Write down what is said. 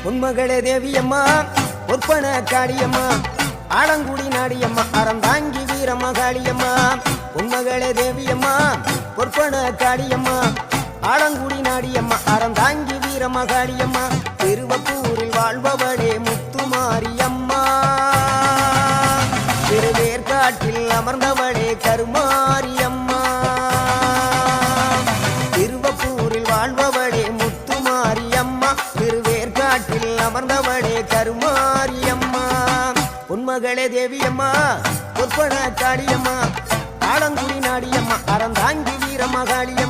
உன்மகளே தேவியம்மா பொற்பன காளியம்மா ஆலங்குடி நாடியம்மா அறந்தாங்கி வீரமகாளியம்மா உன்மகளே தேவியம்மா பொற்பன காளியம்மா ஆலங்குடி நாடியம்மா அறந்தாங்கி வீரமகாளியம்மா திருவப்பூரில் வாழ்பவளே முத்துமாரியம்மா திருவேற்காட்டில் அமர்ந்தவளே கருமாரியம்மா திருவப்பூரில் வாழ்பவளே முத்துமாரியம்மா திருவேற்காட்டில் அமர்ந்தவளே கருமாரியம்மா உன்மகளே தேவியம்மா பொற்பன காளியம்மா ஆலங்குடி நாடியம்மா அறந்தாங்கி வீரமகாளியம்மா